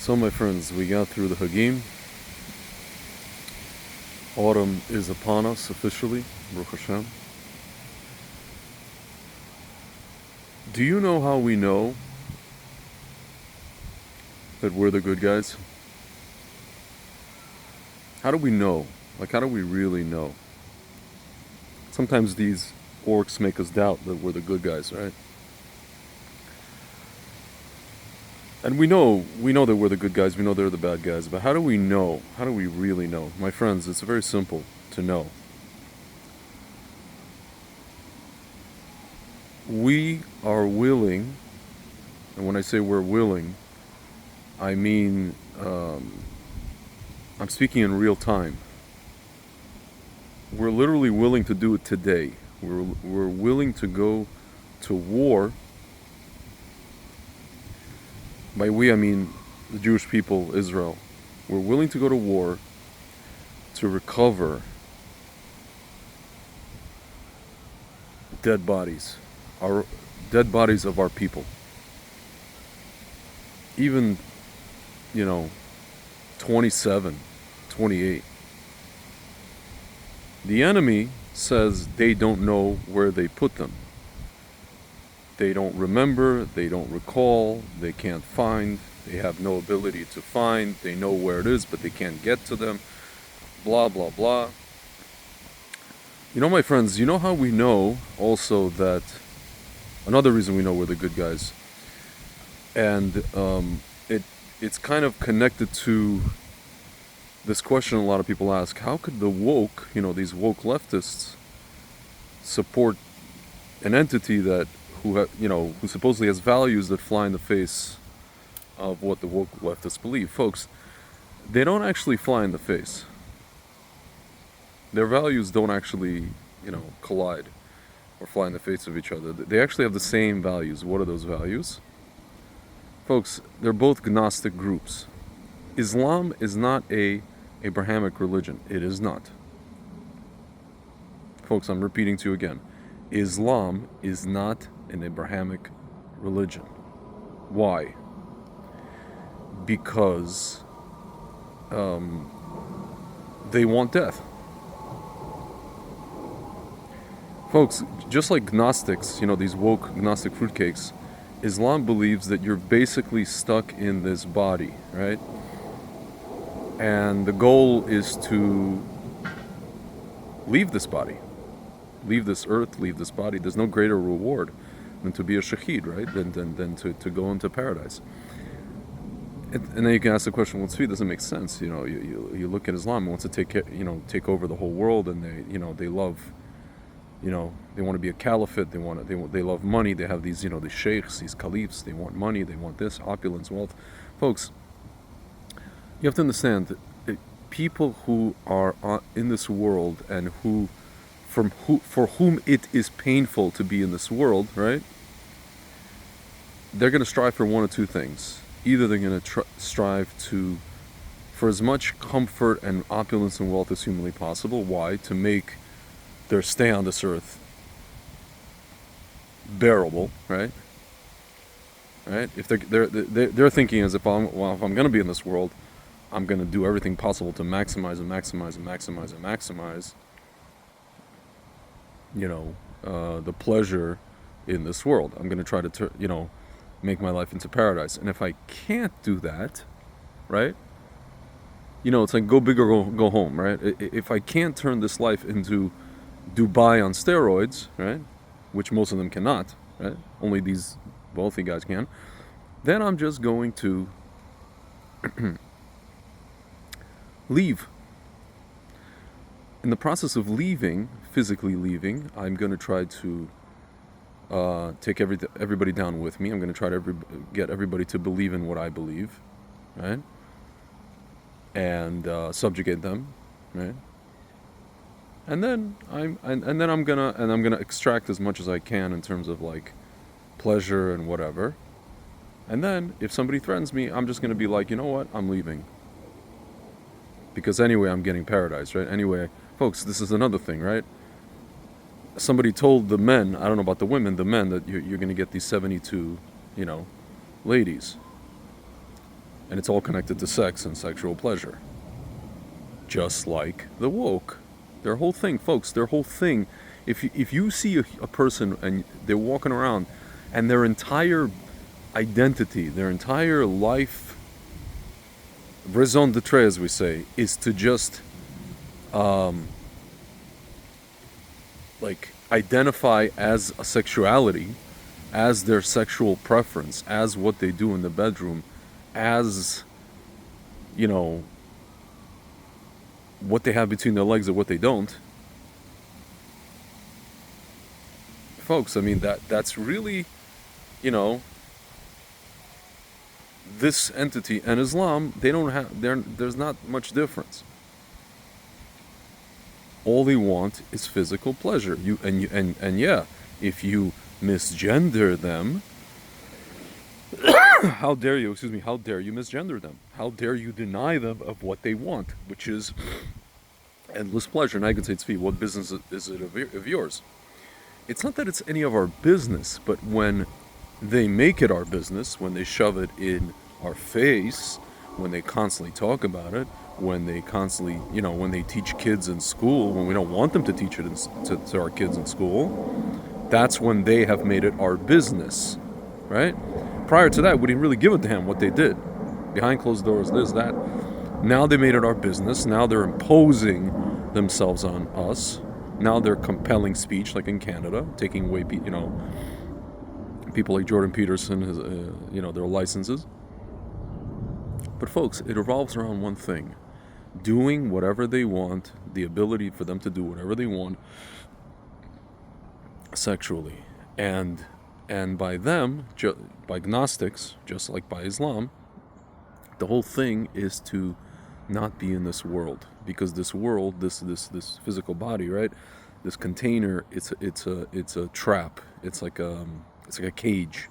So my friends, we got through the Hagim. Autumn is upon us officially, Baruch Hashem. Do you know how we know that we're the good guys? How do we know? How do we really know? Sometimes these orcs make us doubt that we're the good guys, right? And we know that we're the good guys, we know they're the bad guys, but how do we know? How do we really know? My friends, it's very simple to know. We are willing, and when I say we're willing, I mean, I'm speaking in real time. We're literally willing to do it today. We're willing to go to war. By we, I mean the Jewish people, Israel. We're willing to go to war to recover dead bodies, our dead bodies of our people. Even, 27, 28. The enemy says they don't know where they put them. They don't remember, they don't recall, they can't find, they have no ability to find, they know where it is, but they can't get to them, blah, blah, blah. My friends, you know how we know also that, another reason we know we're the good guys, and it's kind of connected to this question a lot of people ask: how could the woke, these woke leftists, support an entity that who supposedly has values that fly in the face of what the woke leftists believe? Folks, they don't actually fly in the face. Their values don't actually, collide or fly in the face of each other. They actually have the same values. What are those values? Folks, they're both Gnostic groups. Islam is not a Abrahamic religion. It is not. Folks, I'm repeating to you again. Islam is not an Abrahamic religion. Why? Because they want death. Folks, just like Gnostics, these woke Gnostic fruitcakes, Islam believes that you're basically stuck in this body, right? And the goal is to leave this body. Leave this earth, leave this body. There's no greater reward than to be a shaheed, right? Than to go into paradise. And then you can ask the question, well, Tzvi, doesn't make sense. You look at Islam, it wants to take over the whole world, and they love, they want to be a caliphate. They love money. They have these, these sheikhs, these caliphs. They want money. They want this opulence, wealth. Folks, you have to understand that people who are in this world and for whom it is painful to be in this world, right? They're going to strive for one of two things. Either they're going to strive for as much comfort and opulence and wealth as humanly possible. Why? To make their stay on this earth bearable, right? Right? If they're thinking as if I'm going to be in this world, I'm going to do everything possible to maximize and maximize and maximize and maximize the pleasure in this world. I'm going to try to make my life into paradise. And if I can't do that, right? It's like go big or go home, right? If I can't turn this life into Dubai on steroids, right? Which most of them cannot, right? Only these wealthy guys can. Then I'm just going to leave. In the process of leaving, physically leaving, I'm going to try to take everybody down with me. I'm going to try to get everybody to believe in what I believe, right? And subjugate them, right? And then I'm gonna extract as much as I can in terms of pleasure and whatever. And then if somebody threatens me, I'm just gonna be like, you know what? I'm leaving. Because anyway, I'm getting paradise, right? Anyway, folks, this is another thing, right? Somebody told the men, I don't know about the women, the men, that you're going to get these 72, ladies. And it's all connected to sex and sexual pleasure. Just like the woke. Their whole thing, folks, their whole thing. If you see a person and they're walking around and their entire identity, their entire life, raison d'etre, as we say, is to just like identify as a sexuality, as their sexual preference, as what they do in the bedroom, as, you know, what they have between their legs and what they don't. Folks, I mean, that's really, you know, this entity and Islam, they don't have, there's not much difference. All they want is physical pleasure. And yeah, if you misgender them, how dare you misgender them? How dare you deny them of what they want, which is endless pleasure? And I could say, Tzvi, what business is it of yours? It's not that it's any of our business, but when they make it our business, when they shove it in our face, when they constantly talk about it, when they constantly, you know, when they teach kids in school, when we don't want them to teach it to our kids in school, that's when they have made it our business, right? Prior to that, we didn't really give a damn what they did. Behind closed doors, this, that. Now they made it our business. Now they're imposing themselves on us. Now they're compelling speech, like in Canada, taking away, you know, people like Jordan Peterson, you know, their licenses. But folks, it revolves around one thing: doing whatever they want, the ability for them to do whatever they want sexually. And by them, by Gnostics, just like by Islam, the whole thing is to not be in this world, because this world, this physical body, right? This container, it's a trap. It's like a cage,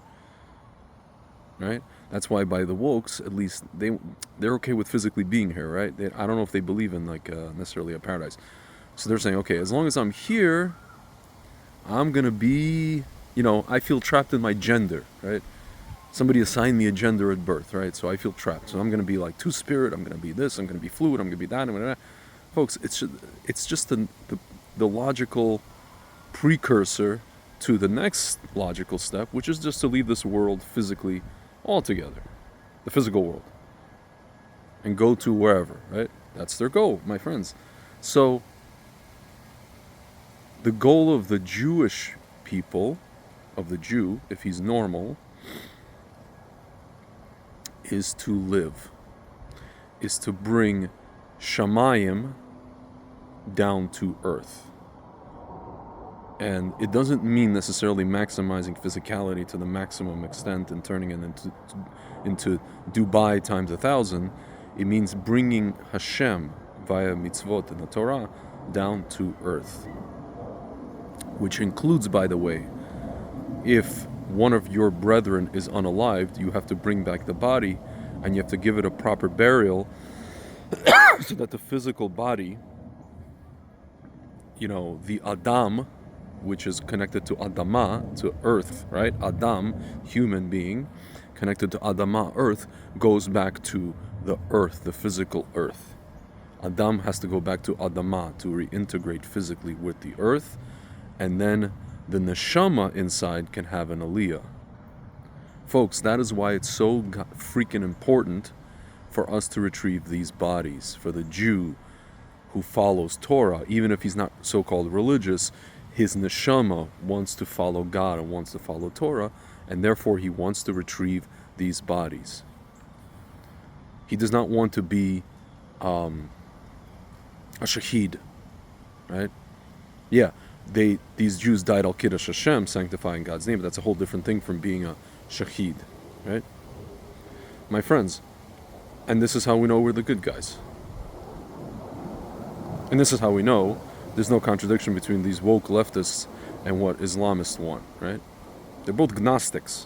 right? That's why by the wokes, at least they're okay with physically being here, right? I don't know if they believe in like necessarily a paradise. So they're saying, okay, as long as I'm here, I'm gonna be, you know, I feel trapped in my gender, right? Somebody assigned me a gender at birth, right? So I feel trapped. So I'm going to be like two-spirit, I'm going to be this, I'm going to be fluid, I'm going to be that, I'm going to that. Folks, it's just the logical precursor to the next logical step, which is just to leave this world physically altogether, the physical world, and go to wherever, right? That's their goal, my friends. So the goal of the Jewish people, of the Jew, if he's normal, is to live, is to bring Shamayim down to earth. And it doesn't mean necessarily maximizing physicality to the maximum extent and turning it into Dubai times 1,000. It means bringing Hashem via mitzvot in the Torah down to earth. Which includes, by the way, if one of your brethren is unalived, you have to bring back the body and you have to give it a proper burial so that the physical body, you know, the Adam, which is connected to Adama, to earth, right? Adam, human being, connected to Adama, earth, goes back to the earth, the physical earth. Adam has to go back to Adama to reintegrate physically with the earth, and then the neshama inside can have an aliyah. Folks, that is why it's so freaking important for us to retrieve these bodies. For the Jew who follows Torah, even if he's not so-called religious, his neshama wants to follow God and wants to follow Torah, and therefore he wants to retrieve these bodies. He does not want to be a shaheed, right? Yeah, these Jews died al kiddush Hashem, sanctifying God's name, but that's a whole different thing from being a shaheed, right? My friends, and this is how we know we're the good guys. And this is how we know there's no contradiction between these woke leftists and what Islamists want, right? They're both Gnostics.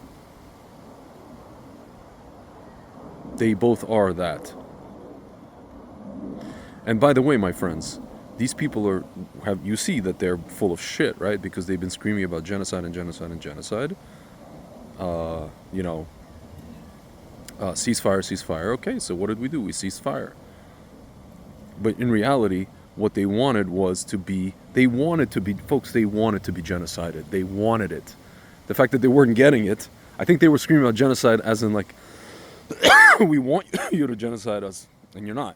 They both are that. And by the way, my friends, these people you see that they're full of shit, right? Because they've been screaming about genocide and genocide and genocide. ceasefire, ceasefire. Okay, so what did we do? We ceased fire. But in reality, what they wanted was to be, folks, they wanted to be genocided. They wanted it. The fact that they weren't getting it, I think they were screaming about genocide as in like, we want you to genocide us, and you're not.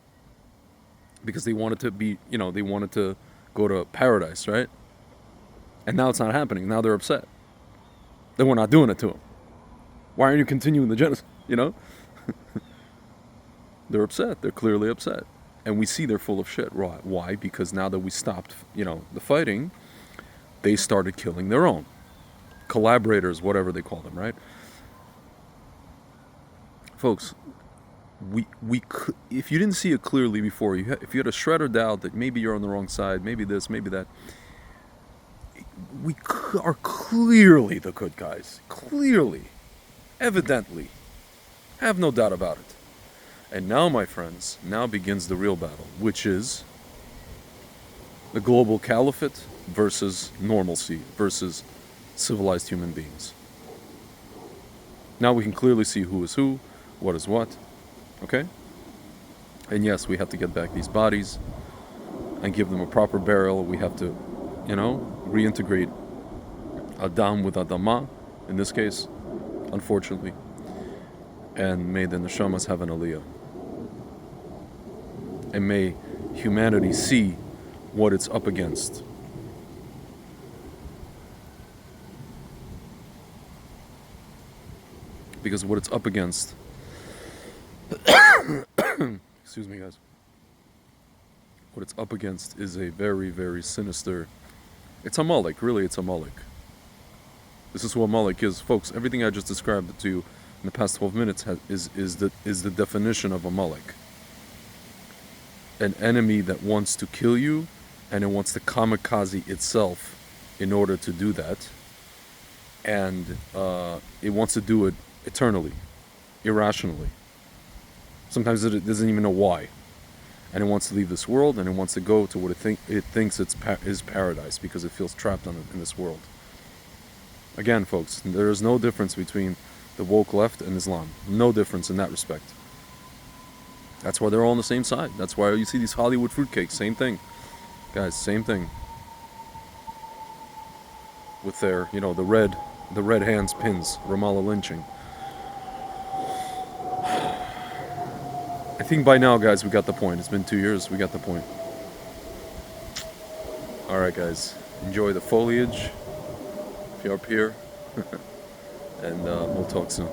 Because they wanted to be, they wanted to go to paradise, right? And now it's not happening. Now they're upset. Then we're not doing it to them. Why aren't you continuing the genocide? They're upset. They're clearly upset. And we see they're full of shit. Why? Because now that we stopped, the fighting, they started killing their own. Collaborators, whatever they call them, right? Folks, if you didn't see it clearly before, if you had a shred of doubt that maybe you're on the wrong side, maybe this, maybe that, we are clearly the good guys. Clearly. Evidently. Have no doubt about it. And now, my friends, now begins the real battle, which is the global caliphate versus normalcy, versus civilized human beings. Now we can clearly see who is who, what is what, okay? And yes, we have to get back these bodies and give them a proper burial. We have to, reintegrate Adam with Adama, in this case, unfortunately. And may the neshamas have an aliyah. And may humanity see what it's up against. Because what it's up against, excuse me guys, what it's up against is a very, very sinister, it's Amalek, really, it's Amalek. This is who Amalek is. Folks, everything I just described to you in the past 12 minutes is the definition of Amalek. An enemy that wants to kill you, and it wants to kamikaze itself in order to do that. And it wants to do it eternally, irrationally. Sometimes it doesn't even know why. And it wants to leave this world, and it wants to go to what it thinks is paradise, because it feels trapped in this world. Again, folks, there is no difference between the woke left and Islam. No difference in that respect. That's why they're all on the same side. That's why you see these Hollywood fruitcakes. Same thing. Guys, same thing. With their, the red hands pins, Ramallah lynching. I think by now, guys, we got the point. It's been 2 years. We got the point. All right, guys. Enjoy the foliage if you're up here. And we'll talk soon.